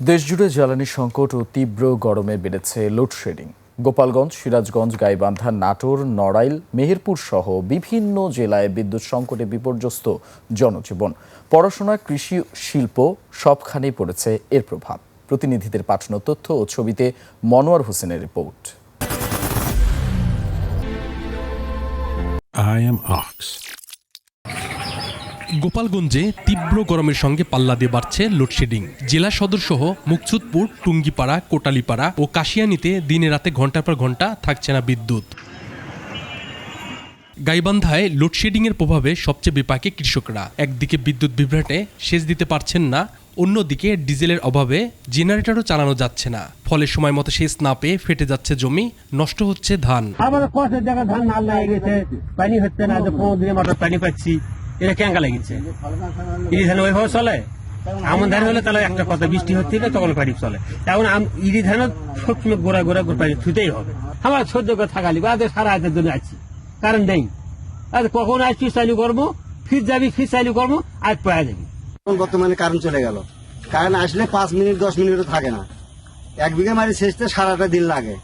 দেশজুড়ে জ্বালানি সংকট ও তীব্র গরমে বেড়েছে লোডশেডিং। গোপালগঞ্জ, সিরাজগঞ্জ, গাইবান্ধা, নাটোর, নড়াইল, মেহেরপুর সহ বিভিন্ন জেলায় বিদ্যুৎ সংকটে বিপর্যস্ত জনজীবন। পড়াশোনা, কৃষি, শিল্প সবখানেই পড়েছে এর প্রভাব। প্রতিনিধিদের পাঠানো তথ্য ও ছবিতে মনোয়ার হোসেনের রিপোর্ট। I am Ox. গোপালগঞ্জে তীব্র গরমের সঙ্গে পাল্লা দিয়ে বাড়ছে লোডশেডিং। জেলা সদর সহ মুকসুদপুর, টুঙ্গিপাড়া, কোটালীপাড়া ও কাশিয়ানীতে দিনে রাতে ঘন্টার পর ঘন্টা থাকছে না বিদ্যুৎ। গাইবান্ধায় লোডশেডিংয়ের প্রভাবে সবচেয়ে বিপাকে কৃষকরা। একদিকে বিদ্যুৎ বিভ্রাটে সেচ দিতে পারছেন না, অন্যদিকে ডিজেলের অভাবে জেনারেটরও চালানো যাচ্ছে না। ফলে সময় মতো সেচ না পেয়ে ফেটে যাচ্ছে জমি, নষ্ট হচ্ছে ধান। আমাদের কষ্টের জায়গা ধান নাল লাগে গেছে, পানি হচ্ছে না, যে 15 দিনের মতো পানি পাচ্ছি, এটা ক্যাঙ্কা লেগেছে। ইরি ধান ওইভাবে চলে, আমন ধান হলে তাহলে একটা কথা, বৃষ্টি হচ্ছে না তখন পানি চলে। এখন ইরি ধান সবসময় গোড়া গোড়া পানি থুতেই হবে। আমার সহ্য করে থাকালি বা সারা হাতের জন্য আছি, কারণ নেই। আর কখন আসছি চালু করবো, ফির যাবি, ফির চালু করবো, আজ পাওয়া যাবি। বর্তমানে কারেন্ট চলে গেল, কারেন্ট আসলে 5 মিনিট 10 মিনিটও থাকে না। 1 বিঘা মারি সেচতে সারাটা দিন লাগে।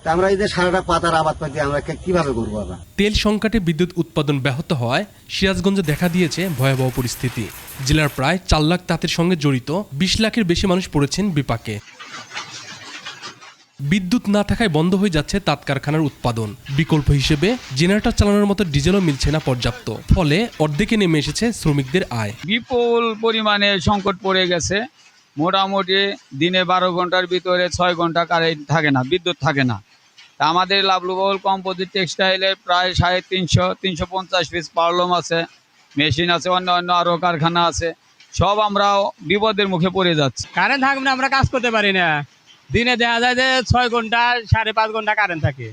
তা আমরা এই যে সারাটা পাতার আবাদ পাতি আমরা কিভাবে করবো? আবার তেল সংকটে বিদ্যুৎ উৎপাদন ব্যাহত হওয়ায় সিরাজগঞ্জে দেখা দিয়েছে ভয়াবহ পরিস্থিতি। জেলার প্রায় 4 লাখ তাঁতের সঙ্গে জড়িত 20 লাখের বেশি মানুষ পড়েছেন বিপাকে। বিদ্যুৎ না থাকায় বন্ধ হয়ে যাচ্ছে তাঁত কারখানার উৎপাদন। বিকল্প হিসেবে জেনারেটর চালানোর মতো ডিজেলও মিলছে না পর্যাপ্ত। ফলে অর্ধেকে নেমে এসেছে শ্রমিকদের আয়। বিপুল পরিমাণে সংকট পড়ে গেছে। মোটামুটি দিনে 12 ঘন্টার ভিতরে 6 ঘন্টা কারেন্ট থাকে না, বিদ্যুৎ থাকে না। তা আমাদের লাভলুবল কম্পোজিট টেক্সটাইলে প্রায় 350 পিস পাওয়ারলুম আছে, মেশিন আছে, অন্য অন্য আরও কারখানা আছে। সব আমরা বিপদের মুখে পড়ে যাচ্ছি। কারেন্ট থাকবে না, আমরা কাজ করতে পারি না। দিনে দেখা যায় যে 6 ঘন্টা 5.5 ঘন্টা কারেন্ট থাকে,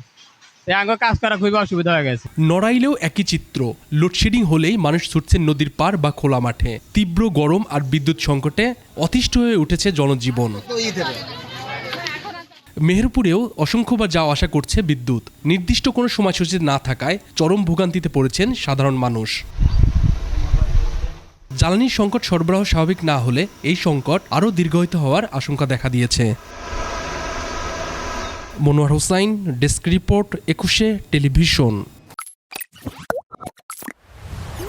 কাজ করা খুবই অসুবিধা হয়ে গেছে। নড়াইলেও একই চিত্র। লোডশেডিং হলেই মানুষ ছুটছে নদীর পার বা খোলা মাঠে। তীব্র গরম আর বিদ্যুৎ সংকটে অতিষ্ঠ হয়ে উঠেছে জনজীবন। মেহেরপুরেও অসংখ্যবার যাওয়া আসা করছে বিদ্যুৎ। নির্দিষ্ট কোনো সময়সূচি না থাকায় চরম ভোগান্তিতে পড়েছেন সাধারণ মানুষ। জ্বালানির সংকট সরবরাহ স্বাভাবিক না হলে এই সংকট আরও দীর্ঘায়িত হওয়ার আশঙ্কা দেখা দিয়েছে। Monowar Hossain, desk report, 21 television.